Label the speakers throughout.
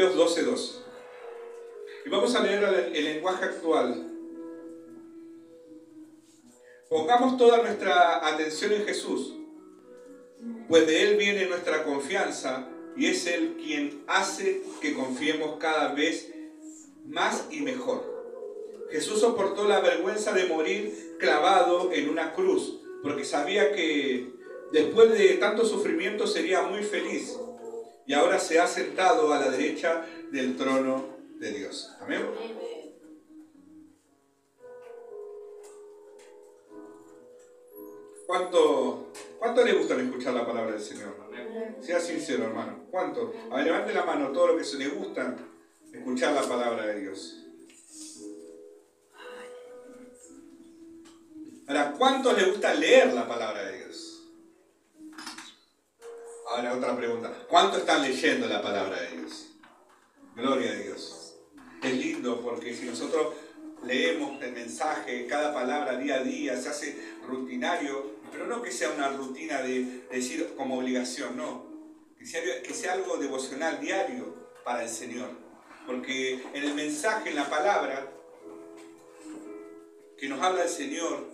Speaker 1: Hebreos 12:2. Y vamos a leer el lenguaje actual. Pongamos toda nuestra atención en Jesús, pues de Él viene nuestra confianza y es Él quien hace que confiemos cada vez más y mejor. Jesús soportó la vergüenza de morir clavado en una cruz, porque sabía que después de tanto sufrimiento sería muy feliz. Y ahora se ha sentado a la derecha del trono de Dios. Amén. ¿Cuánto le gusta escuchar la palabra del Señor? Sea sincero, hermano. ¿Cuánto? A ver, levante la mano todo lo que se le gusta escuchar la palabra de Dios. Ahora, ¿cuántos les gusta leer la palabra de Dios? Ahora, otra pregunta. ¿Cuántos están leyendo la palabra de Dios? Gloria a Dios. Es lindo porque si nosotros leemos el mensaje, cada palabra día a día, se hace rutinario, pero no que sea una rutina de decir como obligación, no. Que sea algo devocional diario para el Señor. Porque en el mensaje, en la palabra que nos habla el Señor,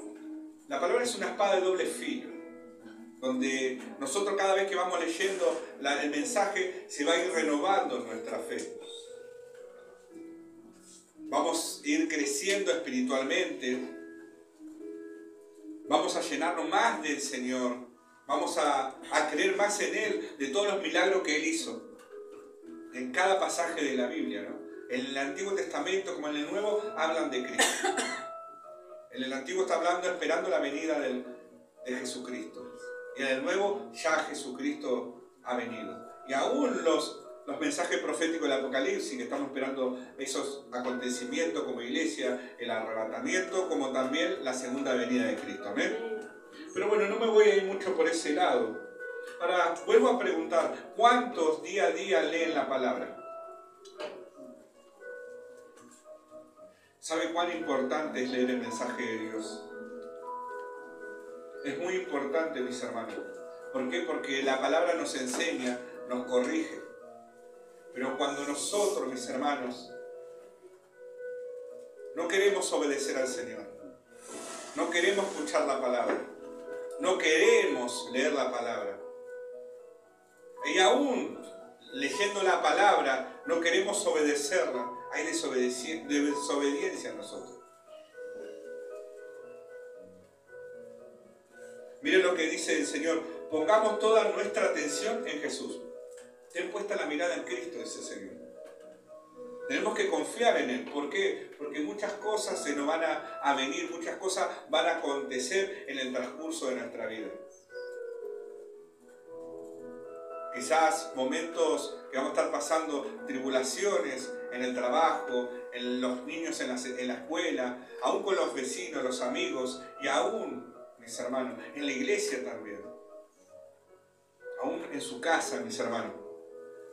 Speaker 1: la palabra es una espada de doble filo, donde nosotros cada vez que vamos leyendo el mensaje se va a ir renovando nuestra fe. Vamos a ir creciendo espiritualmente, vamos a llenarnos más del Señor, vamos a creer más en Él, de todos los milagros que Él hizo. En cada pasaje de la Biblia, ¿no? En el Antiguo Testamento como en el Nuevo hablan de Cristo. En el Antiguo está hablando, esperando la venida de Jesucristo. Y en el Nuevo ya Jesucristo ha venido. Y aún los mensajes proféticos del Apocalipsis, que estamos esperando esos acontecimientos como iglesia, el arrebatamiento, como también la segunda venida de Cristo. Amén. Pero bueno, no me voy a ir mucho por ese lado. Ahora, vuelvo a preguntar, ¿cuántos día a día leen la palabra? ¿Sabe cuán importante es leer el mensaje de Dios? Es muy importante, mis hermanos. ¿Por qué? Porque la palabra nos enseña, nos corrige. Pero cuando nosotros, mis hermanos, no queremos obedecer al Señor, no queremos escuchar la palabra, no queremos leer la palabra, y aún leyendo la palabra no queremos obedecerla, hay desobediencia en nosotros. Miren lo que dice el Señor: pongamos toda nuestra atención en Jesús. Ten puesta la mirada en Cristo, dice el Señor. Tenemos que confiar en Él. ¿Por qué? Porque muchas cosas se nos van a venir, muchas cosas van a acontecer en el transcurso de nuestra vida. Quizás momentos que vamos a estar pasando, tribulaciones en el trabajo, en los niños en la escuela, aún con los vecinos, los amigos, y aún, mis hermanos, en la iglesia también. Aún en su casa, mis hermanos.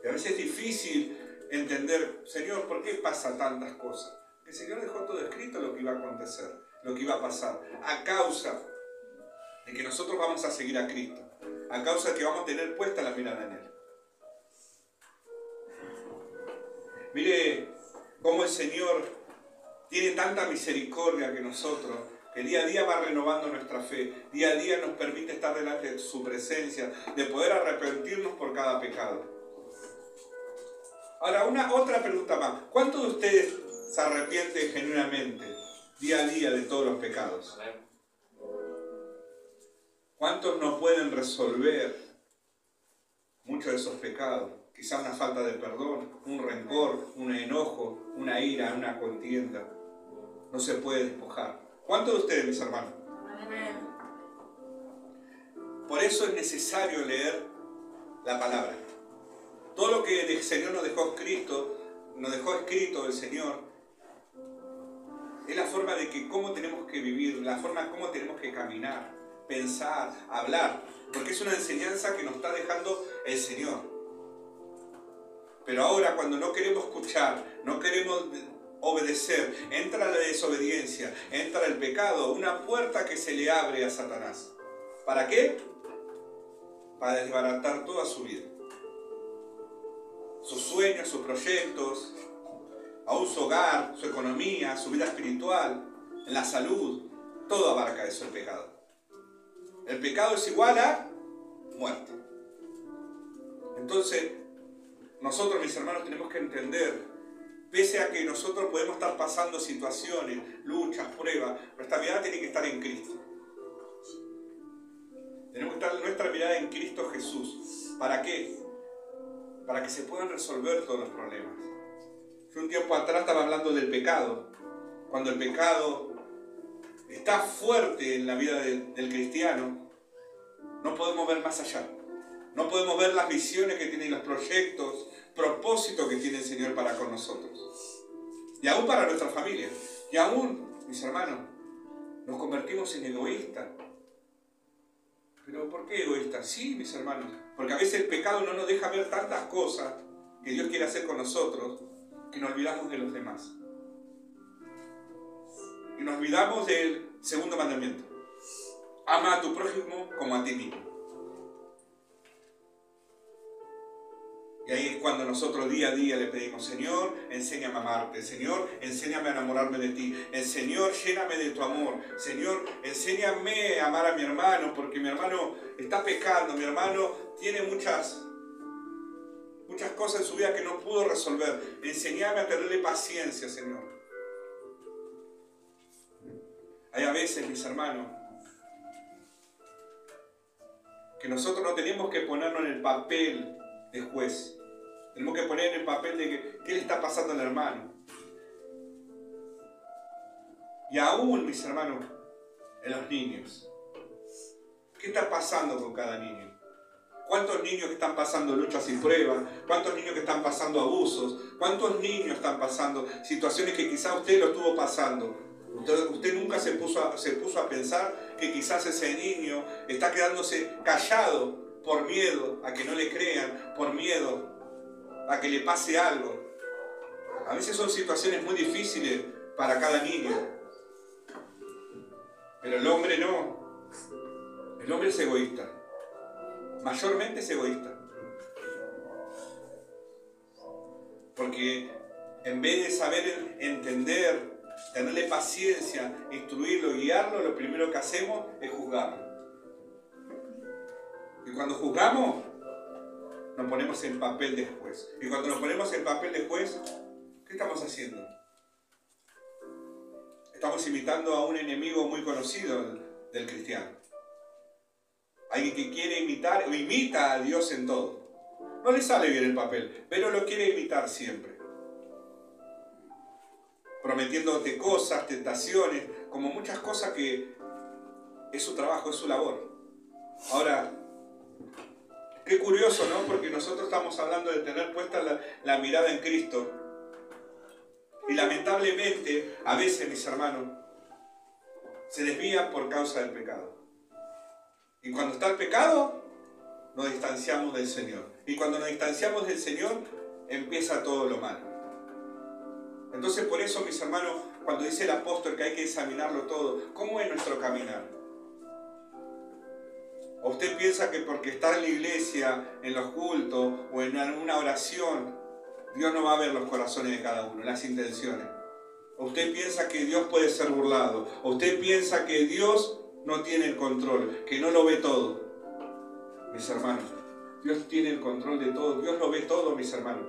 Speaker 1: Y a veces es difícil entender, Señor, ¿por qué pasa tantas cosas? El Señor dejó todo escrito lo que iba a acontecer, lo que iba a pasar, a causa de que nosotros vamos a seguir a Cristo, a causa de que vamos a tener puesta la mirada en Él. Mire cómo el Señor tiene tanta misericordia que nosotros, que día a día va renovando nuestra fe, día a día nos permite estar delante de su presencia, de poder arrepentirnos por cada pecado. Ahora, otra pregunta más. ¿Cuántos de ustedes se arrepienten genuinamente, día a día, de todos los pecados? ¿Cuántos no pueden resolver muchos de esos pecados? Quizá una falta de perdón, un rencor, un enojo, una ira, una contienda. No se puede despojar. ¿Cuántos de ustedes, mis hermanos? Por eso es necesario leer la palabra. Todo lo que el Señor nos dejó escrito el Señor, es la forma de que cómo tenemos que vivir, la forma cómo tenemos que caminar, pensar, hablar, porque es una enseñanza que nos está dejando el Señor. Pero ahora, cuando no queremos escuchar, no queremos obedecer, entra la desobediencia, entra el pecado, una puerta que se le abre a Satanás. ¿Para qué? Para desbaratar toda su vida. sus sueños, sus proyectos, aún su hogar, su economía, su vida espiritual, en la salud. Todo abarca eso el pecado. El pecado es igual a muerte. Entonces, nosotros, mis hermanos, tenemos que entender, pese a que nosotros podemos estar pasando situaciones, luchas, pruebas, nuestra mirada tiene que estar en Cristo. Tenemos que estar nuestra mirada en Cristo Jesús. ¿Para qué? Para que se puedan resolver todos los problemas. Yo un tiempo atrás estaba hablando del pecado. Cuando el pecado está fuerte en la vida del cristiano, no podemos ver más allá. No podemos ver las visiones que tienen, los proyectos, propósitos que tiene el Señor para con nosotros. Y aún para nuestra familia. Y aún, mis hermanos, nos convertimos en egoístas. ¿Pero por qué egoístas? Sí, mis hermanos. Porque a veces el pecado no nos deja ver tantas cosas que Dios quiere hacer con nosotros, que nos olvidamos de los demás. Y nos olvidamos del segundo mandamiento. Ama a tu prójimo como a ti mismo. Y ahí es cuando nosotros día a día le pedimos: Señor, enséñame a amarte. Señor, enséñame a enamorarme de ti. El Señor, lléname de tu amor. Señor, enséñame a amar a mi hermano, porque mi hermano está pecando. Mi hermano tiene muchas cosas en su vida que no pudo resolver. Enséñame a tenerle paciencia, Señor. Hay a veces, mis hermanos, que nosotros no tenemos que ponernos en el papel de juez. Tenemos que poner en el papel de que, ¿qué le está pasando al hermano? Y aún, mis hermanos, en los niños. ¿Qué está pasando con cada niño? ¿Cuántos niños que están pasando luchas y pruebas? ¿Cuántos niños que están pasando abusos? ¿Cuántos niños están pasando situaciones que quizás usted lo estuvo pasando? Usted nunca se puso a pensar que quizás ese niño está quedándose callado por miedo a que no le crean, por miedo a que le pase algo. A veces son situaciones muy difíciles para cada niño. Pero el hombre no. El hombre es egoísta. Mayormente es egoísta. Porque en vez de saber entender, tenerle paciencia, instruirlo, guiarlo, lo primero que hacemos es juzgarlo. Y cuando juzgamos, nos ponemos en papel de juez. Y cuando nos ponemos en papel de juez, ¿qué estamos haciendo? Estamos imitando a un enemigo muy conocido del cristiano. Alguien que quiere imitar o imita a Dios en todo. No le sale bien el papel, pero lo quiere imitar siempre. Prometiéndote cosas, tentaciones, como muchas cosas que es su trabajo, es su labor. Ahora, qué curioso, ¿no? Porque nosotros estamos hablando de tener puesta la mirada en Cristo. Y lamentablemente, a veces, mis hermanos, se desvían por causa del pecado. Y cuando está el pecado, nos distanciamos del Señor. Y cuando nos distanciamos del Señor, empieza todo lo malo. Entonces, por eso, mis hermanos, cuando dice el apóstol que hay que examinarlo todo, ¿cómo es nuestro caminar? ¿O usted piensa que porque está en la iglesia, en los cultos o en una oración, Dios no va a ver los corazones de cada uno, las intenciones? ¿O usted piensa que Dios puede ser burlado? ¿O usted piensa que Dios no tiene el control, que no lo ve todo? Mis hermanos, Dios tiene el control de todo, Dios lo ve todo, mis hermanos.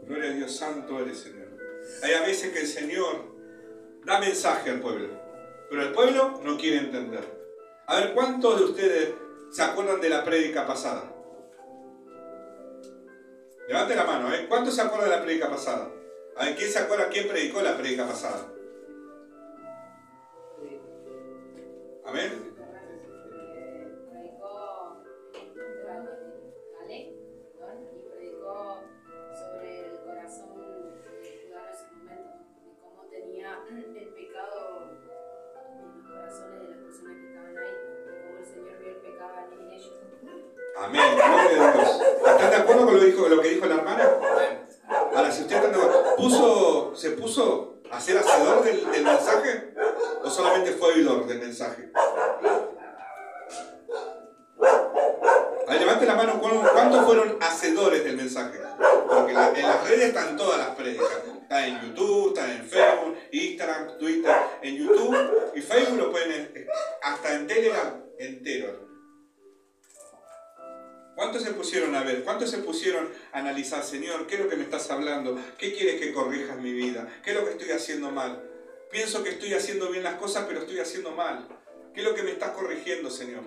Speaker 1: Gloria a Dios, santo eres, Señor. Hay a veces que el Señor da mensaje al pueblo, pero el pueblo no quiere entender. A ver, ¿cuántos de ustedes se acuerdan de la prédica pasada? Levante la mano, ¿eh? ¿Cuántos se acuerdan de la prédica pasada? A ver, ¿quién se acuerda quién predicó la prédica pasada? Amén.
Speaker 2: Predicó Ale, y predicó sobre el corazón de Judá en ese momento, y cómo tenía el pecado en los corazones de las personas que estaban ahí, cómo el Señor vio el pecado en ellos.
Speaker 1: Amén, gloria a Dios. ¿Están de acuerdo con lo que dijo la hermana? Ahora, si usted está de acuerdo, ¿se puso a ser hacedor del mensaje? ¿O solamente fue oidor del mensaje? A ver, levante la mano, ¿cuántos ¿Cuántos fueron hacedores del mensaje? Porque en las redes están todas las prédicas. Están en YouTube, están en Facebook, Instagram, Twitter. En YouTube y Facebook lo pueden, hasta en Telegram entero. ¿Cuántos se pusieron a ver? ¿Cuántos se pusieron a analizar? Señor, ¿qué es lo que me estás hablando? ¿Qué quieres que corrija en mi vida? ¿Qué es lo que estoy haciendo mal? Pienso que estoy haciendo bien las cosas, pero estoy haciendo mal. ¿Qué es lo que me estás corrigiendo, Señor?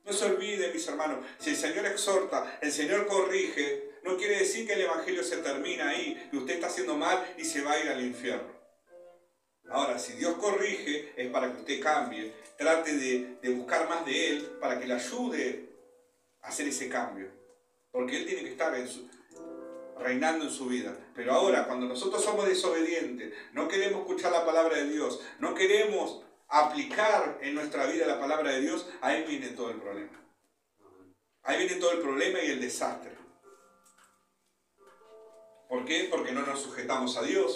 Speaker 1: No se olvide, mis hermanos, si el Señor exhorta, el Señor corrige, no quiere decir que el Evangelio se termina ahí, y usted está haciendo mal y se va a ir al infierno. Ahora, si Dios corrige, es para que usted cambie, trate de buscar más de Él, para que le ayude a hacer ese cambio. Porque Él tiene que estar reinando en su vida. Pero ahora, cuando nosotros somos desobedientes, no queremos escuchar la palabra de Dios, no queremos aplicar en nuestra vida la palabra de Dios, ahí viene todo el problema. Ahí viene todo el problema y el desastre. ¿Por qué? Porque no nos sujetamos a Dios.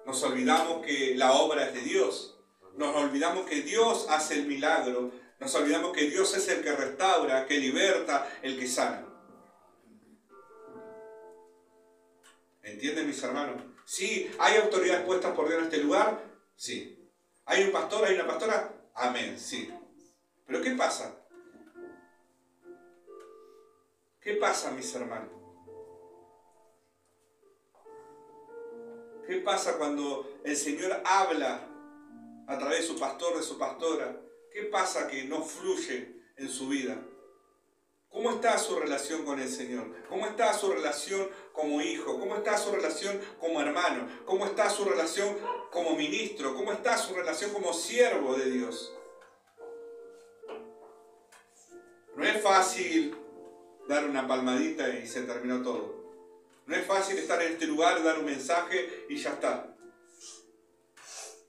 Speaker 1: Nos olvidamos que la obra es de Dios. Nos olvidamos que Dios hace el milagro. Nos olvidamos que Dios es el que restaura, que liberta, el que sana. ¿Entienden, mis hermanos? Sí, ¿hay autoridades puestas por Dios en este lugar? Sí. ¿Hay un pastor? ¿Hay una pastora? Amén, sí. ¿Pero qué pasa? ¿Qué pasa, mis hermanos? ¿Qué pasa cuando el Señor habla a través de su pastor, de su pastora? ¿Qué pasa que no fluye en su vida? ¿Cómo está su relación con el Señor? ¿Cómo está su relación como hijo? ¿Cómo está su relación como hermano? ¿Cómo está su relación como ministro? ¿Cómo está su relación como siervo de Dios? No es fácil dar una palmadita y se terminó todo. No es fácil estar en este lugar, dar un mensaje y ya está.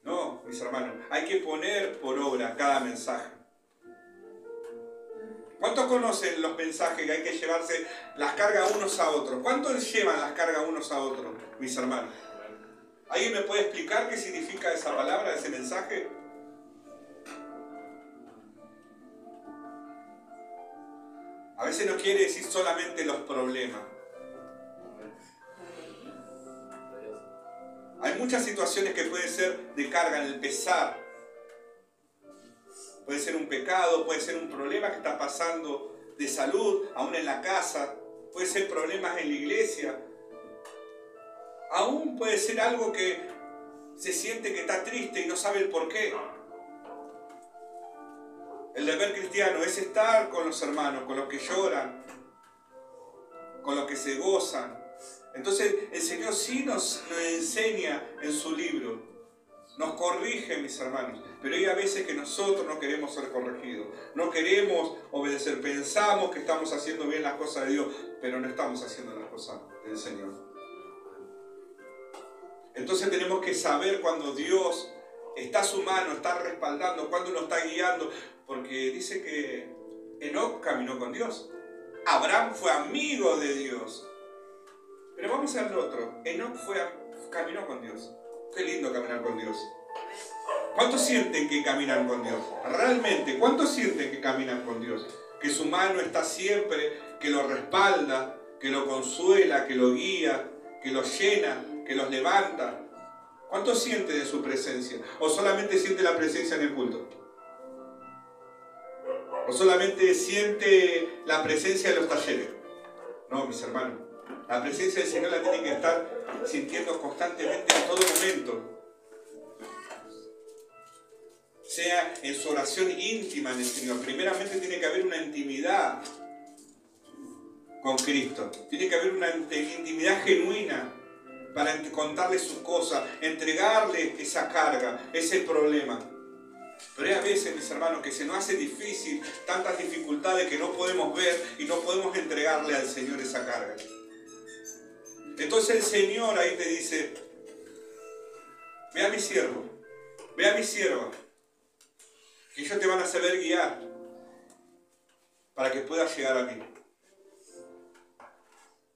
Speaker 1: No, mis hermanos, hay que poner por obra cada mensaje. ¿Cuántos conocen los mensajes que hay que llevarse las cargas unos a otros? ¿Cuántos llevan las cargas unos a otros, mis hermanos? ¿Alguien me puede explicar qué significa esa palabra, ese mensaje? A veces no quiere decir solamente los problemas. Hay muchas situaciones que pueden ser de carga en el pesar. Puede ser un pecado, puede ser un problema que está pasando de salud, aún en la casa. Puede ser problemas en la iglesia. Aún puede ser algo que se siente que está triste y no sabe el por qué. El deber cristiano es estar con los hermanos, con los que lloran, con los que se gozan. Entonces el Señor sí nos enseña en su libro, nos corrige, mis hermanos, pero hay a veces que nosotros no queremos ser corregidos, no queremos obedecer, pensamos que estamos haciendo bien las cosas de Dios, pero no estamos haciendo las cosas del Señor. Entonces tenemos que saber cuando Dios está a su mano, está respaldando, cuando nos está guiando, porque dice que Enoc caminó con Dios, Abraham fue amigo de Dios. Pero vamos al otro. Enoc caminó con Dios. Qué lindo caminar con Dios. ¿Cuántos sienten que caminan con Dios? Realmente, ¿cuántos sienten que caminan con Dios? Que su mano está siempre, que lo respalda, que lo consuela, que lo guía, que lo llena, que los levanta. ¿Cuántos sienten de su presencia? ¿O solamente siente la presencia en el culto? ¿O solamente siente la presencia de los talleres? No, mis hermanos. La presencia del Señor la tienen que estar sintiendo constantemente en todo momento. Sea en su oración íntima en el Señor. Primeramente tiene que haber una intimidad con Cristo. Tiene que haber una intimidad genuina para contarle sus cosas, entregarle esa carga, ese problema. Pero hay a veces, mis hermanos, que se nos hace difícil, tantas dificultades que no podemos ver y no podemos entregarle al Señor esa carga. Entonces el Señor ahí te dice, ve a mi siervo, ve a mi sierva, que ellos te van a saber guiar para que puedas llegar a mí.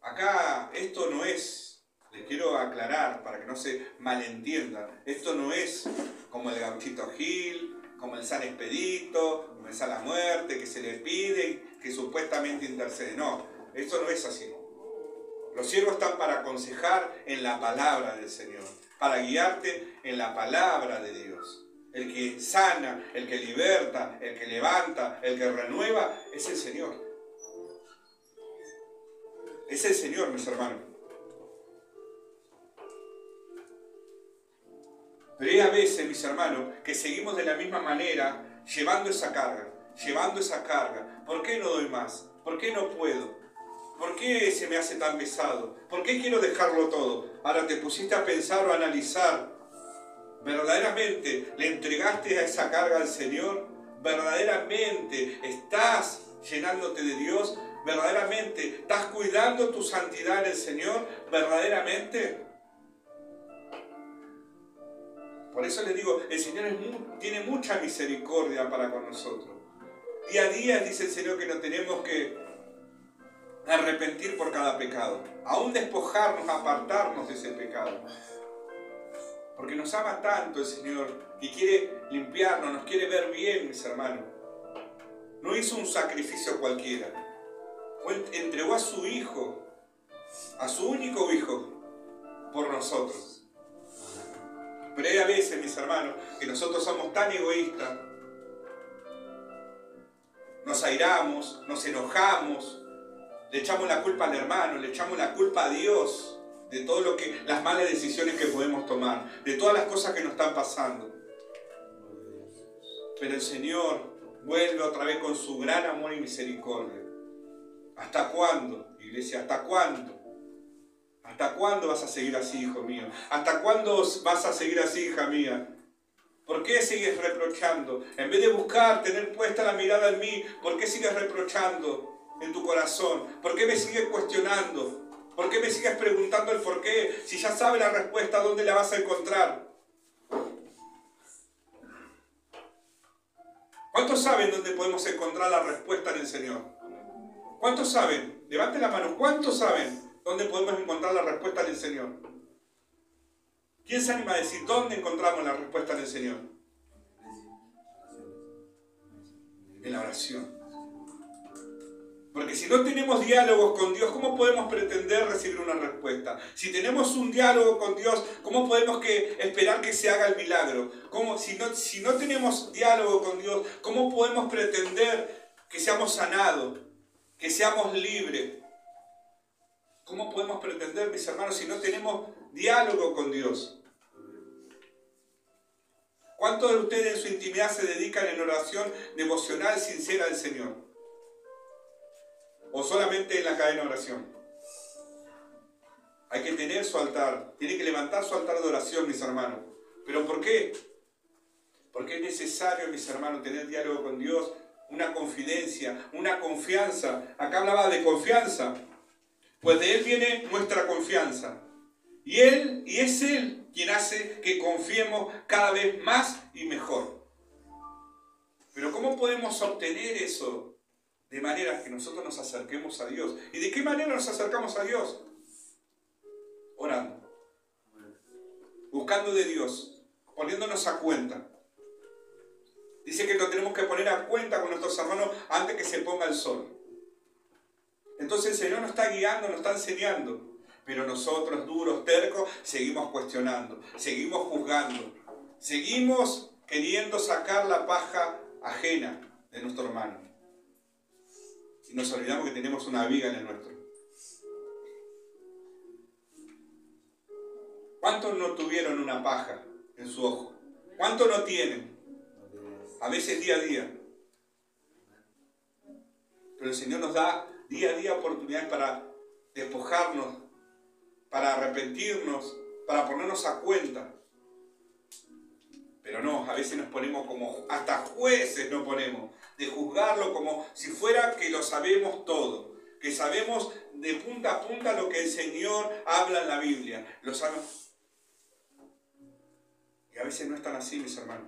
Speaker 1: Acá esto no es, les quiero aclarar para que no se malentiendan, esto no es como el Gauchito Gil, como el San Expedito, como el San La Muerte, que se le pide, que supuestamente intercede. No, Esto no es así. Los siervos están para aconsejar en la palabra del Señor, para guiarte en la palabra de Dios. El que sana, el que liberta, el que levanta, el que renueva, es el Señor. Es el Señor, mis hermanos. Pero hay a veces, mis hermanos, que seguimos de la misma manera, llevando esa carga. ¿Por qué no doy más? ¿Por qué no puedo? ¿Por qué se me hace tan pesado? ¿Por qué quiero dejarlo todo? Ahora te pusiste a pensar o a analizar. ¿Verdaderamente le entregaste a esa carga al Señor? ¿Verdaderamente estás llenándote de Dios? ¿Verdaderamente estás cuidando tu santidad en el Señor? ¿Verdaderamente? Por eso les digo, el Señor tiene mucha misericordia para con nosotros. Día a día dice el Señor que nos tenemos que arrepentir por cada pecado. Aún despojarnos, apartarnos de ese pecado. Porque nos ama tanto el Señor y quiere limpiarnos, nos quiere ver bien, mis hermanos. No hizo un sacrificio cualquiera. Entregó a su Hijo, a su único Hijo, por nosotros. Pero hay a veces, mis hermanos, que nosotros somos tan egoístas. Nos airamos, nos enojamos, le echamos la culpa al hermano, le echamos la culpa a Dios. De todo las malas decisiones que podemos tomar, de todas las cosas que nos están pasando. Pero el Señor vuelve otra vez con su gran amor y misericordia. ¿Hasta cuándo, iglesia? ¿Hasta cuándo? ¿Hasta cuándo vas a seguir así, hijo mío? ¿Hasta cuándo vas a seguir así, hija mía? ¿Por qué sigues reprochando? En vez de buscar, tener puesta la mirada en mí, ¿por qué sigues reprochando en tu corazón? ¿Por qué me sigues cuestionando? ¿Por qué me sigues preguntando el por qué? Si ya sabes la respuesta, ¿dónde la vas a encontrar? ¿Cuántos saben dónde podemos encontrar la respuesta en el Señor? ¿Cuántos saben? Levanten la mano. ¿Cuántos saben dónde podemos encontrar la respuesta en el Señor? ¿Quién se anima a decir dónde encontramos la respuesta en el Señor? En la oración. Porque si no tenemos diálogos con Dios, ¿cómo podemos pretender recibir una respuesta? Si tenemos un diálogo con Dios, ¿cómo podemos esperar que se haga el milagro? Si no tenemos diálogo con Dios, ¿cómo podemos pretender que seamos sanados, que seamos libres? ¿Cómo podemos pretender, mis hermanos, si no tenemos diálogo con Dios? ¿Cuántos de ustedes en su intimidad se dedican en oración devocional sincera al Señor? ¿O solamente en la cadena de oración? Hay que tener su altar. Tiene que levantar su altar de oración, mis hermanos. ¿Pero por qué? Porque es necesario, mis hermanos, tener diálogo con Dios, una confidencia, una confianza. Acá hablaba de confianza. Pues de Él viene nuestra confianza. Y es Él quien hace que confiemos cada vez más y mejor. Pero ¿cómo podemos obtener eso? De manera que nosotros nos acerquemos a Dios. ¿Y de qué manera nos acercamos a Dios? Orando. Buscando de Dios. Poniéndonos a cuenta. Dice que nos tenemos que poner a cuenta con nuestros hermanos antes que se ponga el sol. Entonces el Señor nos está guiando, nos está enseñando. Pero nosotros, duros, tercos, seguimos cuestionando. Seguimos juzgando. Seguimos queriendo sacar la paja ajena de nuestro hermano. Y nos olvidamos que tenemos una viga en el nuestro. ¿Cuántos no tuvieron una paja en su ojo? ¿Cuántos no tienen? A veces día a día. Pero el Señor nos da día a día oportunidades para despojarnos, para arrepentirnos, para ponernos a cuenta. Pero no, a veces nos ponemos como, hasta jueces nos ponemos, de juzgarlo como si fuera que lo sabemos todo, que sabemos de punta a punta lo que el Señor habla en la Biblia. Lo sabemos. Y a veces no es tan así, mis hermanos.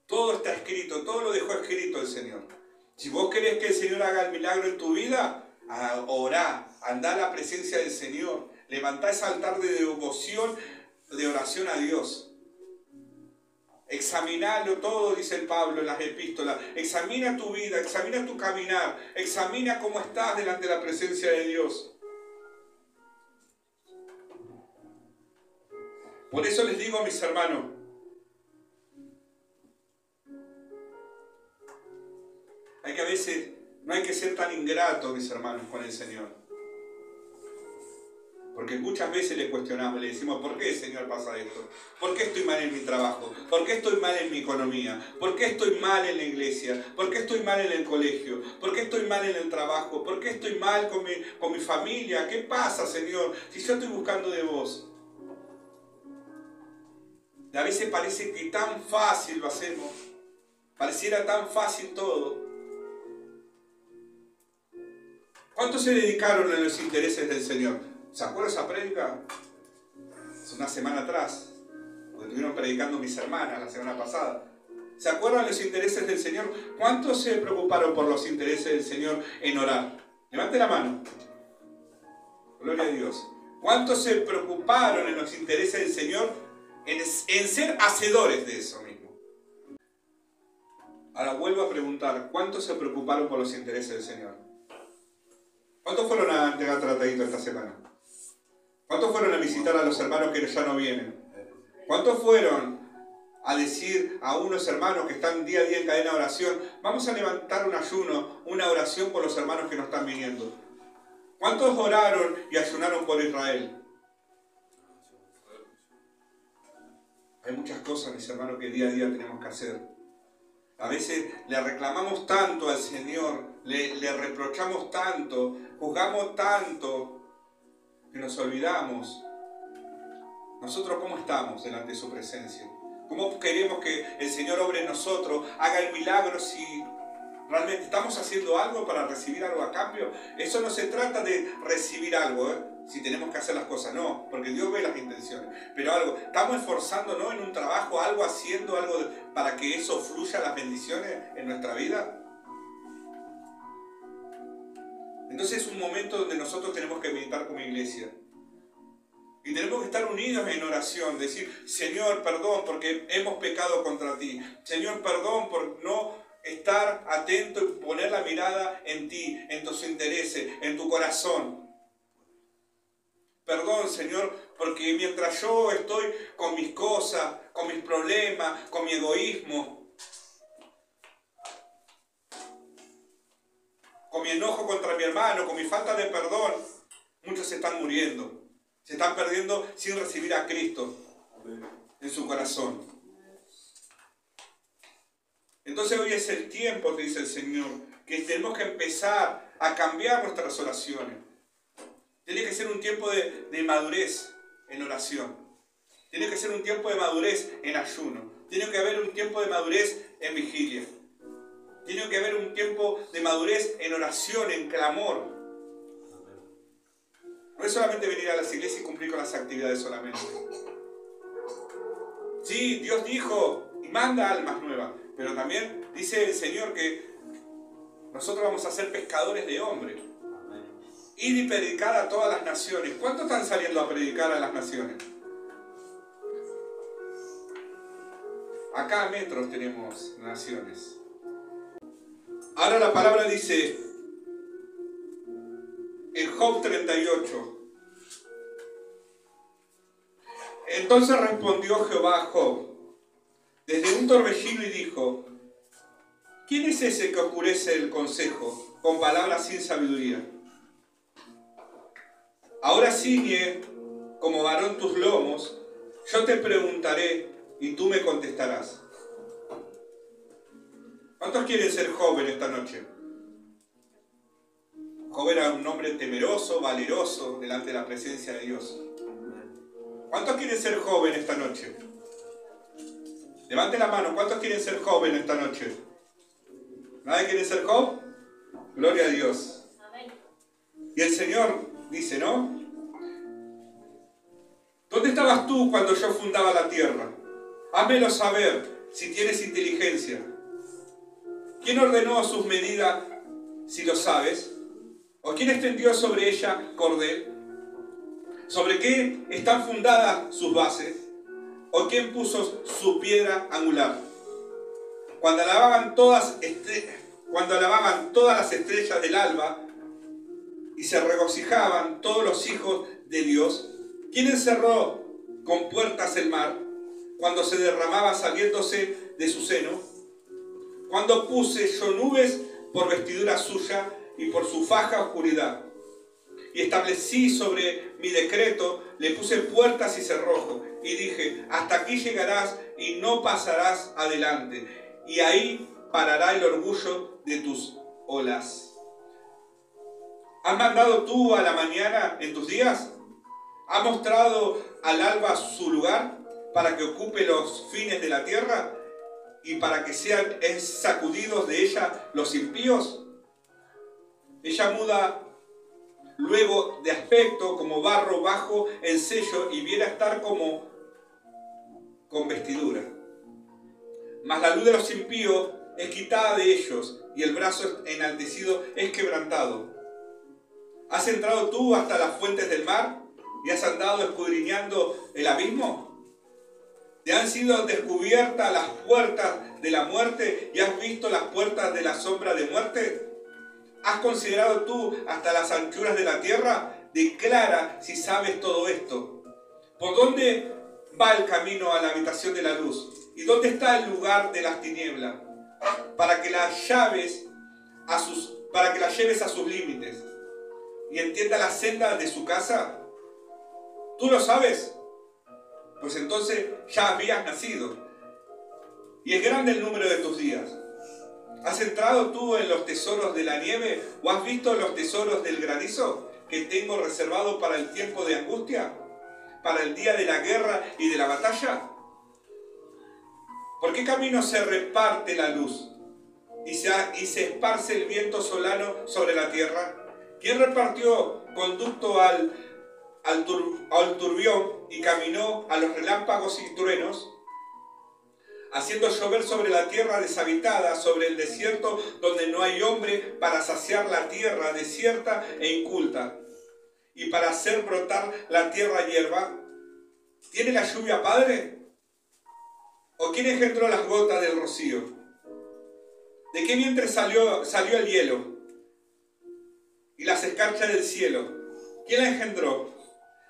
Speaker 1: Todo está escrito, todo lo dejó escrito el Señor. Si vos querés que el Señor haga el milagro en tu vida, orá, andá a la presencia del Señor, levantá ese altar de devoción, de oración a Dios. Examinalo todo, dice el Pablo en las epístolas. Examina tu vida, examina tu caminar, examina cómo estás delante de la presencia de Dios. Por eso les digo a mis hermanos, hay que a veces, no hay que ser tan ingratos, mis hermanos, con el Señor. Porque muchas veces le cuestionamos, le decimos, ¿por qué, Señor, pasa esto? ¿Por qué estoy mal en mi trabajo? ¿Por qué estoy mal en mi economía? ¿Por qué estoy mal en la iglesia? ¿Por qué estoy mal en el colegio? ¿Por qué estoy mal en el trabajo? ¿Por qué estoy mal con mi familia? ¿Qué pasa, Señor? Si yo estoy buscando de vos. Y a veces parece que tan fácil lo hacemos. Pareciera tan fácil todo. ¿Cuántos se dedicaron a los intereses del Señor? ¿Se acuerdan esa prédica? Hace una semana atrás, porque estuvieron predicando mis hermanas la semana pasada. ¿Se acuerdan los intereses del Señor? ¿Cuántos se preocuparon por los intereses del Señor en orar? Levante la mano. Gloria a Dios. ¿Cuántos se preocuparon en los intereses del Señor en ser hacedores de eso mismo? Ahora vuelvo a preguntar, ¿cuántos se preocuparon por los intereses del Señor? ¿Cuántos fueron a entregar tratadito esta semana? ¿Cuántos fueron a visitar a los hermanos que ya no vienen? ¿Cuántos fueron a decir a unos hermanos que están día a día en cadena de oración, vamos a levantar un ayuno, una oración por los hermanos que no están viniendo? ¿Cuántos oraron y ayunaron por Israel? Hay muchas cosas, mis hermanos, que día a día tenemos que hacer. A veces le reclamamos tanto al Señor, le reprochamos tanto, juzgamos tanto, que nos olvidamos. Nosotros, ¿cómo estamos delante de su presencia? ¿Cómo queremos que el Señor obre en nosotros, haga el milagro si realmente estamos haciendo algo para recibir algo a cambio? Eso no se trata de recibir algo, si tenemos que hacer las cosas, no, porque Dios ve las intenciones. Pero algo, estamos esforzándonos en un trabajo, algo haciendo, algo para que eso fluya las bendiciones en nuestra vida. Entonces es un momento donde nosotros tenemos que meditar como iglesia. Y tenemos que estar unidos en oración, decir, Señor, perdón porque hemos pecado contra ti. Señor, perdón por no estar atento y poner la mirada en ti, en tus intereses, en tu corazón. Perdón, Señor, porque mientras yo estoy con mis cosas, con mis problemas, con mi egoísmo, con mi enojo contra mi hermano, con mi falta de perdón, muchos se están muriendo. Se están perdiendo sin recibir a Cristo en su corazón. Entonces hoy es el tiempo, te dice el Señor, que tenemos que empezar a cambiar nuestras oraciones. Tiene que ser un tiempo de madurez en oración. Tiene que ser un tiempo de madurez en ayuno. Tiene que haber un tiempo de madurez en vigilia. Tiene que haber un tiempo de madurez en oración, en clamor. No es solamente venir a las iglesias y cumplir con las actividades solamente. Sí, Dios dijo y manda almas nuevas, pero también dice el Señor que nosotros vamos a ser pescadores de hombres. Ir y predicar a todas las naciones. ¿Cuántos están saliendo a predicar a las naciones? Acá a metros tenemos naciones. Ahora la palabra dice en Job 38. Entonces respondió Jehová a Job desde un torbellino y dijo: ¿quién es ese que oscurece el consejo con palabras sin sabiduría? Ahora ciñe como varón tus lomos, yo te preguntaré y tú me contestarás. ¿Cuántos quieren ser jóvenes esta noche? Job era un hombre temeroso, valeroso delante de la presencia de Dios. ¿Cuántos quieren ser jóvenes esta noche? Levante la mano, ¿cuántos quieren ser jóvenes esta noche? ¿Nadie quiere ser Job? Gloria a Dios. Y el Señor dice, ¿no? ¿Dónde estabas tú cuando yo fundaba la tierra? Házmelo saber si tienes inteligencia. ¿Quién ordenó sus medidas si lo sabes? ¿O quién extendió sobre ella cordel? ¿Sobre qué están fundadas sus bases? ¿O quién puso su piedra angular? Cuando alababan todas las estrellas del alba y se regocijaban todos los hijos de Dios, ¿quién encerró con puertas el mar cuando se derramaba saliéndose de su seno? Cuando puse yo nubes por vestidura suya y por su faja oscuridad, y establecí sobre mi decreto, le puse puertas y cerrojos, y dije, hasta aquí llegarás y no pasarás adelante, y ahí parará el orgullo de tus olas. ¿Has mandado tú a la mañana en tus días? ¿Has mostrado al alba su lugar para que ocupe los fines de la tierra y para que sean sacudidos de ella los impíos? Ella muda luego de aspecto como barro bajo el sello y viene a estar como con vestidura. Mas la luz de los impíos es quitada de ellos y el brazo enaltecido es quebrantado. ¿Has entrado tú hasta las fuentes del mar y has andado escudriñando el abismo? ¿Te han sido descubiertas las puertas de la muerte y has visto las puertas de la sombra de muerte? ¿Has considerado tú hasta las anchuras de la tierra? Declara si sabes todo esto. ¿Por dónde va el camino a la habitación de la luz? ¿Y dónde está el lugar de las tinieblas? Para que las lleves a sus límites y entienda la senda de su casa. ¿Tú lo sabes? Pues entonces ya habías nacido. Y es grande el número de tus días. ¿Has entrado tú en los tesoros de la nieve o has visto los tesoros del granizo que tengo reservado para el tiempo de angustia, para el día de la guerra y de la batalla? ¿Por qué camino se reparte la luz y se esparce el viento solano sobre la tierra? ¿Quién repartió conducto al turbión y caminó a los relámpagos y truenos, haciendo llover sobre la tierra deshabitada, sobre el desierto donde no hay hombre, para saciar la tierra desierta e inculta, y para hacer brotar la tierra hierba? ¿Tiene la lluvia padre? ¿O quién engendró las gotas del rocío? ¿De qué vientre salió el hielo y las escarchas del cielo? ¿Quién la engendró?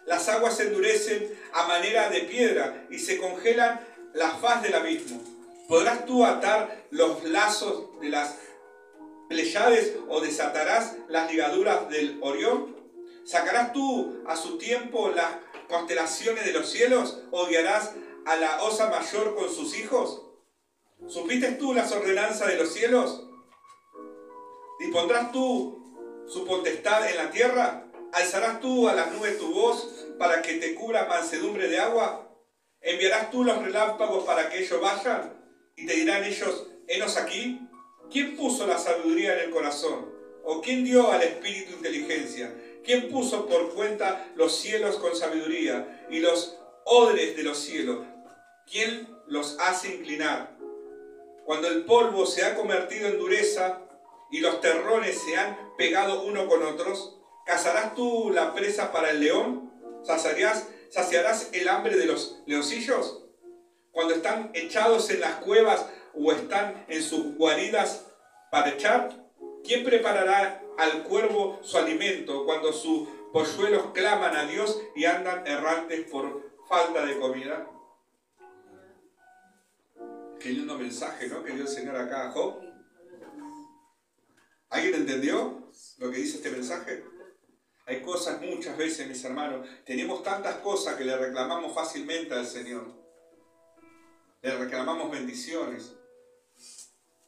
Speaker 1: Las aguas se endurecen a manera de piedra y se congelan la faz del abismo. ¿Podrás tú atar los lazos de las Pléyades o desatarás las ligaduras del Orión? ¿Sacarás tú a su tiempo las constelaciones de los cielos o guiarás a la Osa Mayor con sus hijos? ¿Supiste tú las ordenanzas de los cielos? ¿Dispondrás tú su potestad en la tierra? ¿Alzarás tú a las nubes tu voz para que te cubra mansedumbre de agua? ¿Enviarás tú los relámpagos para que ellos vayan? Y te dirán ellos, henos aquí. ¿Quién puso la sabiduría en el corazón? ¿O quién dio al espíritu inteligencia? ¿Quién puso por cuenta los cielos con sabiduría y los odres de los cielos? ¿Quién los hace inclinar? Cuando el polvo se ha convertido en dureza y los terrones se han pegado uno con otros, ¿cazarás tú la presa para el león? ¿Saciarás el hambre de los leoncillos? Cuando están echados en las cuevas o están en sus guaridas para echar, ¿quién preparará al cuervo su alimento cuando sus polluelos claman a Dios y andan errantes por falta de comida? Qué lindo mensaje, ¿no? Que dio el Señor acá a Job. ¿Alguien entendió lo que dice este mensaje? Hay cosas muchas veces, mis hermanos, tenemos tantas cosas que le reclamamos fácilmente al Señor. Le reclamamos bendiciones.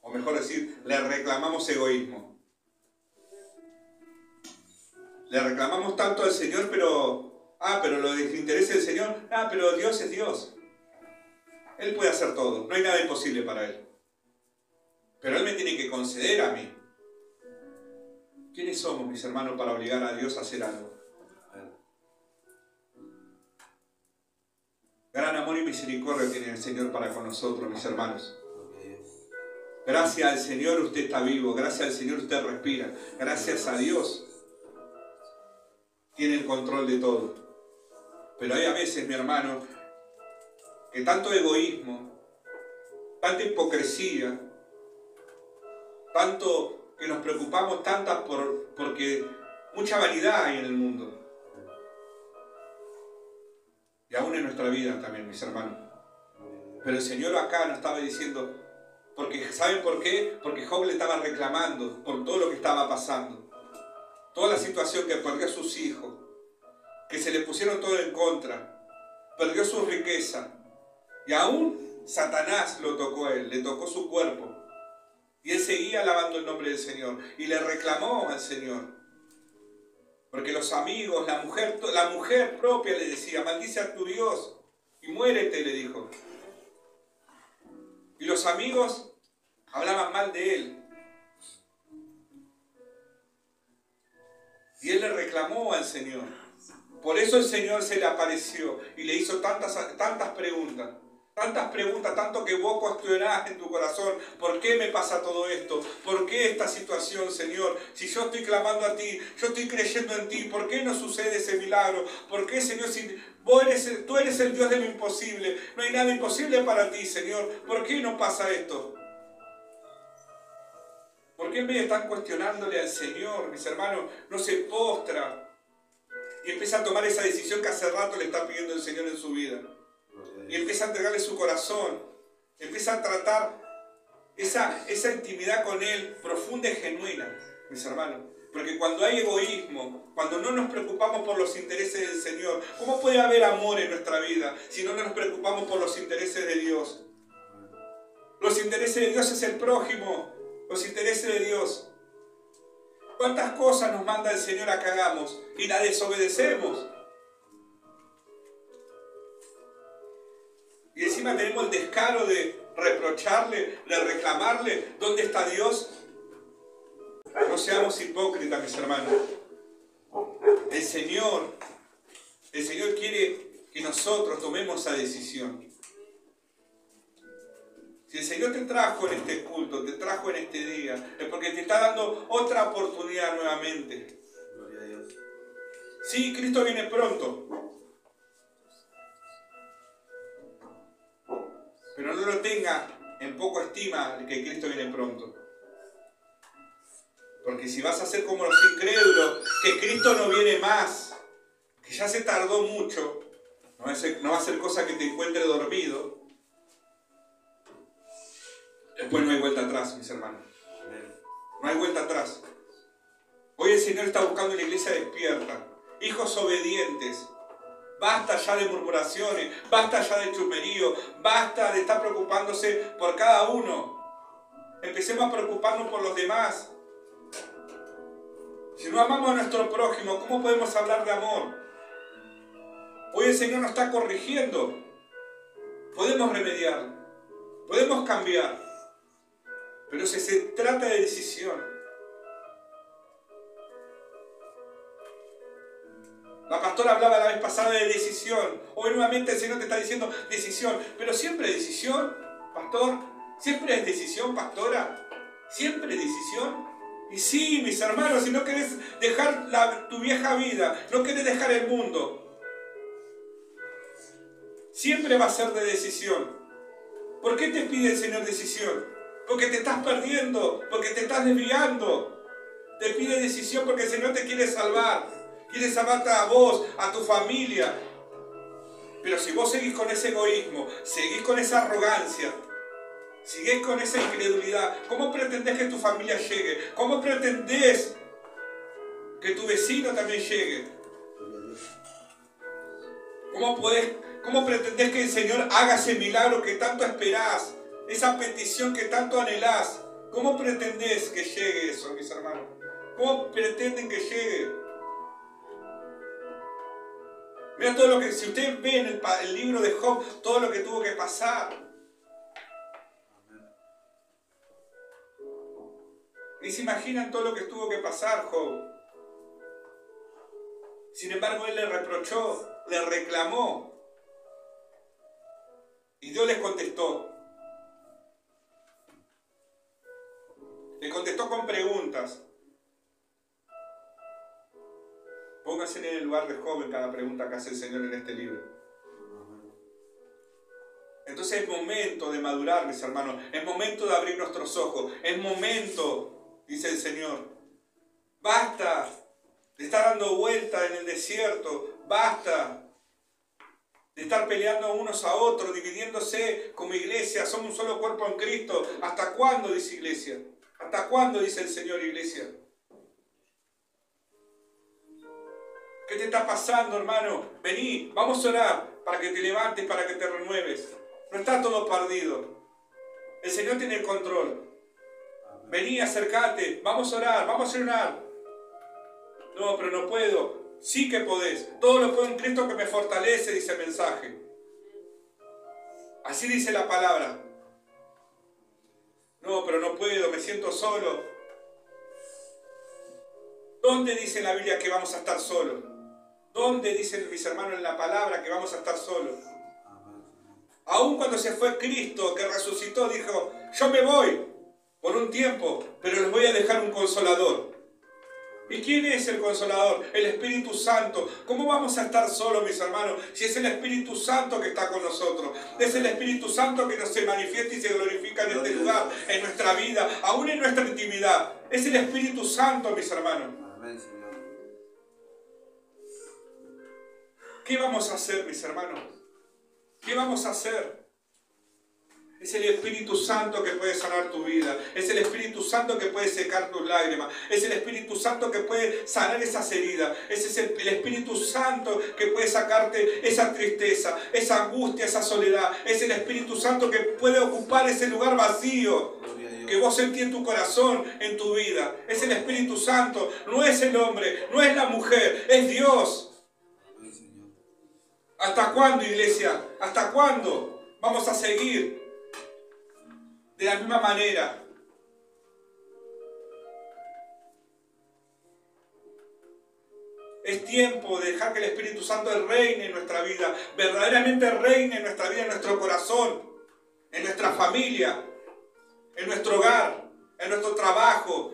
Speaker 1: O mejor decir, le reclamamos egoísmo. Le reclamamos tanto al Señor, pero lo desinteresa del Señor. Pero Dios es Dios. Él puede hacer todo. No hay nada imposible para Él. Pero Él me tiene que conceder a mí. ¿Quiénes somos, mis hermanos, para obligar a Dios a hacer algo? Gran amor y misericordia tiene el Señor para con nosotros, mis hermanos. Gracias al Señor usted está vivo. Gracias al Señor usted respira. Gracias a Dios tiene el control de todo. Pero hay a veces, mi hermano, que tanto egoísmo, tanta hipocresía, tanto que nos preocupamos porque mucha vanidad hay en el mundo. Y aún en nuestra vida también, mis hermanos. Pero el Señor acá nos estaba diciendo, porque ¿saben por qué? Porque Job le estaba reclamando por todo lo que estaba pasando. Toda la situación que perdió a sus hijos, que se le pusieron todo en contra, perdió su riqueza. Y aún Satanás lo tocó a él, le tocó su cuerpo. Y él seguía alabando el nombre del Señor y le reclamó al Señor. Porque los amigos, la mujer propia le decía, maldice a tu Dios y muérete, le dijo. Y los amigos hablaban mal de él. Y él le reclamó al Señor. Por eso el Señor se le apareció y le hizo tantas preguntas. Tantas preguntas, tanto que vos cuestionás en tu corazón, ¿por qué me pasa todo esto? ¿Por qué esta situación, Señor? Si yo estoy clamando a ti, yo estoy creyendo en ti, ¿por qué no sucede ese milagro? ¿Por qué, Señor, si tú eres el Dios de lo imposible? No hay nada imposible para ti, Señor. ¿Por qué no pasa esto? ¿Por qué en vez de estar cuestionándole al Señor, mis hermanos, no se postra y empieza a tomar esa decisión que hace rato le está pidiendo el Señor en su vida? Y empieza a entregarle su corazón, empieza a tratar esa intimidad con Él profunda y genuina, mis hermanos. Porque cuando hay egoísmo, cuando no nos preocupamos por los intereses del Señor, ¿cómo puede haber amor en nuestra vida si no nos preocupamos por los intereses de Dios? Los intereses de Dios es el prójimo, los intereses de Dios. ¿Cuántas cosas nos manda el Señor a que hagamos y las desobedecemos? Y encima tenemos el descaro de reprocharle, de reclamarle, ¿dónde está Dios? No seamos hipócritas, mis hermanos. El Señor quiere que nosotros tomemos esa decisión. Si el Señor te trajo en este culto, te trajo en este día, es porque te está dando otra oportunidad nuevamente.
Speaker 3: Gloria a Dios.
Speaker 1: Sí, Cristo viene pronto. Pero no lo tenga en poco estima que Cristo viene pronto. Porque si vas a ser como los incrédulos, que Cristo no viene más, que ya se tardó mucho, no va a ser cosa que te encuentre dormido, después no hay vuelta atrás, mis hermanos. No hay vuelta atrás. Hoy el Señor está buscando una iglesia despierta, hijos obedientes. Basta ya de murmuraciones, basta ya de chumerío, basta de estar preocupándose por cada uno. Empecemos a preocuparnos por los demás. Si no amamos a nuestro prójimo, ¿cómo podemos hablar de amor? Hoy el Señor nos está corrigiendo. Podemos remediar, podemos cambiar, pero si se trata de decisión. La pastora hablaba la vez pasada de decisión. Hoy nuevamente el Señor te está diciendo decisión. Pero siempre es decisión, pastor. Siempre es decisión, pastora. Siempre es decisión. Y sí, mis hermanos, si no querés dejar tu vieja vida, no querés dejar el mundo, siempre va a ser de decisión. ¿Por qué te pide el Señor decisión? Porque te estás perdiendo, porque te estás desviando. Te pide decisión porque el Señor te quiere salvar. Quiere salvarte a vos, a tu familia. Pero si vos seguís con ese egoísmo, seguís con esa arrogancia, seguís con esa incredulidad, ¿cómo pretendés que tu familia llegue? ¿Cómo pretendés que tu vecino también llegue? ¿Cómo pretendés que el Señor haga ese milagro que tanto esperás? Esa petición que tanto anhelás. ¿Cómo pretendés que llegue eso, mis hermanos? ¿Cómo pretenden que llegue? Mira todo lo que, si ustedes ven el libro de Job, todo lo que tuvo que pasar. Ni se imaginan todo lo que tuvo que pasar Job. Sin embargo, él le reprochó, le reclamó. Y Dios les contestó. Le contestó con preguntas. Pónganse en el lugar de Job en cada pregunta que hace el Señor en este libro. Entonces es momento de madurar, mis hermanos. Es momento de abrir nuestros ojos. Es momento, dice el Señor. Basta de estar dando vueltas en el desierto. Basta de estar peleando unos a otros, dividiéndose como iglesia. Somos un solo cuerpo en Cristo. ¿Hasta cuándo, dice iglesia? ¿Hasta cuándo, dice el Señor, iglesia? ¿Qué te está pasando, hermano? Vení, vamos a orar para que te levantes, para que te renueves. No está todo perdido. El Señor tiene el control. Vení, acércate, vamos a orar, vamos a orar. No, pero no puedo. Sí que podés. Todo lo puedo en Cristo que me fortalece, dice el mensaje. Así dice la palabra. No, pero no puedo, me siento solo. ¿Dónde dice en la Biblia que vamos a estar solos? ¿Dónde dicen mis hermanos en la palabra que vamos a estar solos? Aún cuando se fue Cristo, que resucitó, dijo, yo me voy por un tiempo, pero les voy a dejar un consolador. ¿Y quién es el consolador? El Espíritu Santo. ¿Cómo vamos a estar solos, mis hermanos, si es el Espíritu Santo que está con nosotros? Es el Espíritu Santo que nos se manifiesta y se glorifica en este lugar, en nuestra vida, aún en nuestra intimidad. Es el Espíritu Santo, mis hermanos.
Speaker 3: Amén, Señor.
Speaker 1: ¿Qué vamos a hacer, mis hermanos? ¿Qué vamos a hacer? Es el Espíritu Santo que puede sanar tu vida. Es el Espíritu Santo que puede secar tus lágrimas. Es el Espíritu Santo que puede sanar esas heridas. Ese es el Espíritu Santo que puede sacarte esa tristeza, esa angustia, esa soledad. Es el Espíritu Santo que puede ocupar ese lugar vacío que vos sentís en tu corazón, en tu vida. Es el Espíritu Santo. No es el hombre, no es la mujer, es Dios. ¿Hasta cuándo, iglesia? ¿Hasta cuándo vamos a seguir de la misma manera? Es tiempo de dejar que el Espíritu Santo reine en nuestra vida, verdaderamente reine en nuestra vida, en nuestro corazón, en nuestra familia, en nuestro hogar, en nuestro trabajo,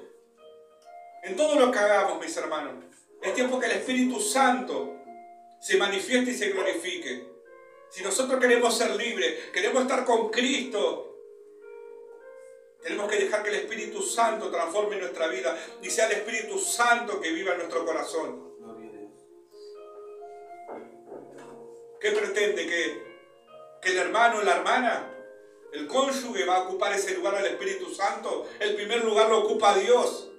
Speaker 1: en todo lo que hagamos, mis hermanos. Es tiempo que el Espíritu Santo se manifieste y se glorifique. Si nosotros queremos ser libres, queremos estar con Cristo, tenemos que dejar que el Espíritu Santo transforme nuestra vida y sea el Espíritu Santo que viva en nuestro corazón. ¿Qué pretende? ¿Que el hermano o la hermana, el cónyuge, va a ocupar ese lugar del Espíritu Santo? El primer lugar lo ocupa Dios.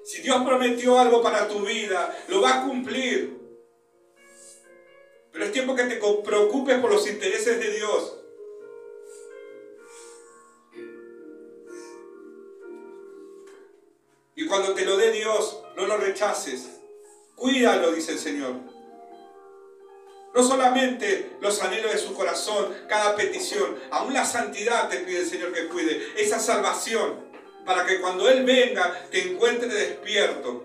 Speaker 1: Si Dios prometió algo para tu vida, lo va a cumplir. Pero es tiempo que te preocupes por los intereses de Dios. Y cuando te lo dé Dios, no lo rechaces. Cuídalo, dice el Señor. No solamente los anhelos de su corazón, cada petición, aún la santidad te pide el Señor que cuide. Esa salvación, para que cuando Él venga te encuentre despierto.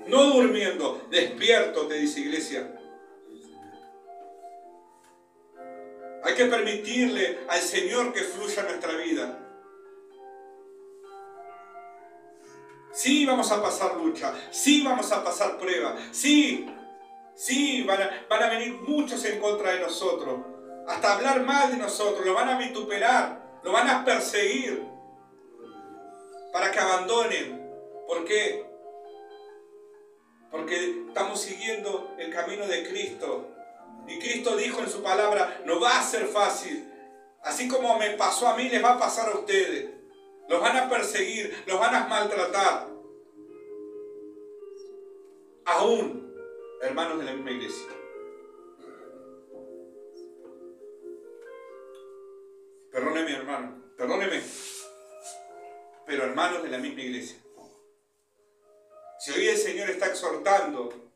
Speaker 1: No durmiendo, despierto, te dice iglesia. Hay que permitirle al Señor que fluya en nuestra vida. Sí vamos a pasar lucha, sí vamos a pasar prueba, sí van a venir muchos en contra de nosotros, hasta hablar mal de nosotros, lo van a vituperar, lo van a perseguir para que abandonen. ¿Por qué? Porque estamos siguiendo el camino de Cristo. Y Cristo dijo en su palabra, no va a ser fácil. Así como me pasó a mí, les va a pasar a ustedes. Los van a perseguir, los van a maltratar. Aún, hermanos de la misma iglesia. Perdóneme, hermano, perdóneme. Pero hermanos de la misma iglesia. Si hoy el Señor está exhortando,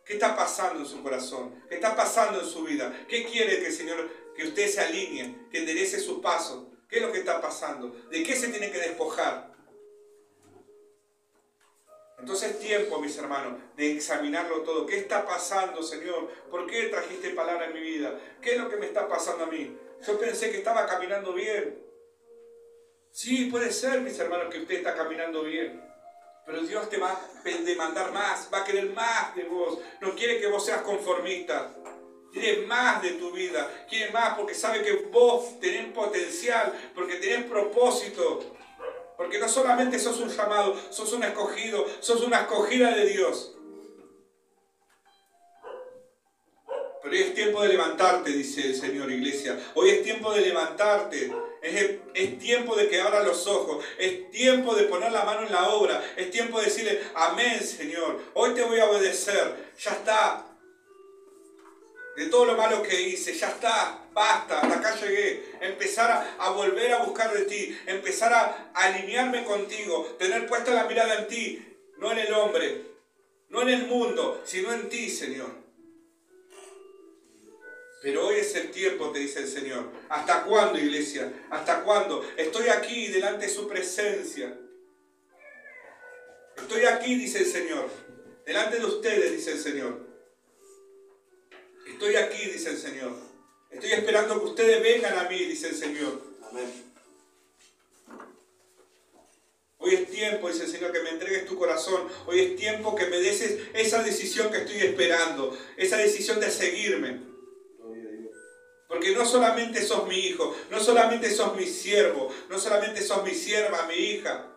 Speaker 1: ¿qué está pasando en su corazón? ¿Qué está pasando en su vida? ¿Qué quiere que el Señor, que usted se alinee, que enderece sus pasos? ¿Qué es lo que está pasando? ¿De qué se tiene que despojar? Entonces es tiempo, mis hermanos, de examinarlo todo. ¿Qué está pasando, Señor? ¿Por qué trajiste palabra en mi vida? ¿Qué es lo que me está pasando a mí? Yo pensé que estaba caminando bien. Sí, puede ser, mis hermanos, que usted está caminando bien. Pero Dios te va a demandar más, va a querer más de vos. No quiere que vos seas conformista. quiere más de tu vida, quiere más porque sabe que vos tenés potencial, porque tenés propósito, porque no solamente sos un llamado, sos un escogido, sos una escogida de Dios. Pero hoy es tiempo de levantarte, dice el Señor, iglesia. Hoy es tiempo de levantarte. Es tiempo de que abras los ojos. Es tiempo de poner la mano en la obra. Es tiempo de decirle, amén, Señor. Hoy te voy a obedecer. Ya está. De todo lo malo que hice, ya está. Basta, hasta acá llegué. Empezar a volver a buscar de ti. Empezar a alinearme contigo. Tener puesta la mirada en ti. No en el hombre. No en el mundo, sino en ti, Señor. Pero hoy es el tiempo, te dice el Señor. ¿Hasta cuándo, iglesia? ¿Hasta cuándo? Estoy aquí delante de su presencia. Estoy aquí, dice el Señor. Delante de ustedes, dice el Señor. Estoy aquí, dice el Señor. Estoy esperando que ustedes vengan a mí, dice el Señor.
Speaker 3: Amén.
Speaker 1: Hoy es tiempo, dice el Señor, que me entregues tu corazón. Hoy es tiempo que me des esa decisión que estoy esperando. Esa decisión de seguirme. Porque no solamente sos mi hijo, no solamente sos mi siervo, no solamente sos mi sierva, mi hija.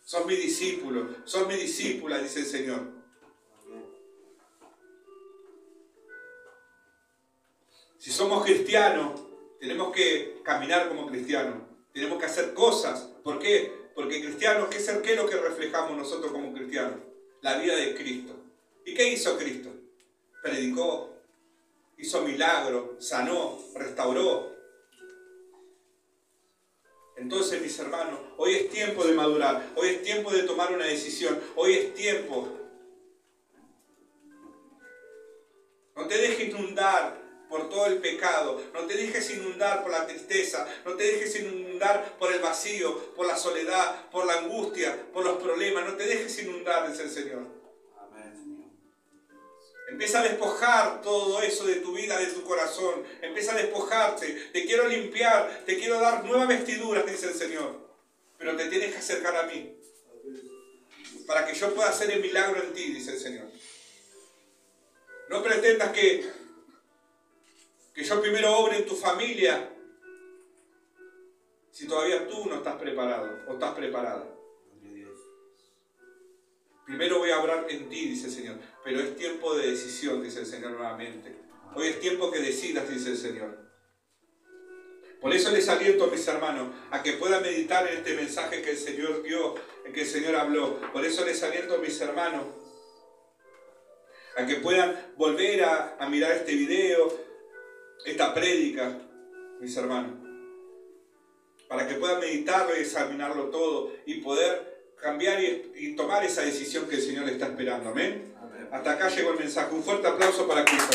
Speaker 1: Sos mi discípulo, sos mi discípula, dice el Señor. Si somos cristianos, tenemos que caminar como cristianos. Tenemos que hacer cosas. ¿Por qué? Porque cristianos, ¿qué es lo que reflejamos nosotros como cristianos? La vida de Cristo. ¿Y qué hizo Cristo? Predicó. Hizo milagros, sanó, restauró. Entonces, mis hermanos, hoy es tiempo de madurar. Hoy es tiempo de tomar una decisión. Hoy es tiempo. No te dejes inundar por todo el pecado. No te dejes inundar por la tristeza. No te dejes inundar por el vacío, por la soledad, por la angustia, por los problemas. No te dejes inundar, dice el Señor. Empieza a despojar todo eso de tu vida, de tu corazón. Empieza a despojarte. Te quiero limpiar, te quiero dar nuevas vestiduras, dice el Señor. Pero te tienes que acercar a mí. Para que yo pueda hacer el milagro en ti, dice el Señor. No pretendas que yo primero obre en tu familia si todavía tú no estás preparado o estás preparada. Primero voy a obrar en ti, dice el Señor. Pero es tiempo de decisión, dice el Señor nuevamente. Hoy es tiempo que decidas, dice el Señor. Por eso les aliento, mis hermanos, a que puedan meditar en este mensaje que el Señor dio, que el Señor habló. Por eso les aliento, mis hermanos, a que puedan volver a mirar este video, esta prédica, mis hermanos. Para que puedan meditarlo y examinarlo todo y poder cambiar y tomar esa decisión que el Señor le está esperando. Amén. Hasta acá llegó el mensaje. Un fuerte aplauso para Cristo.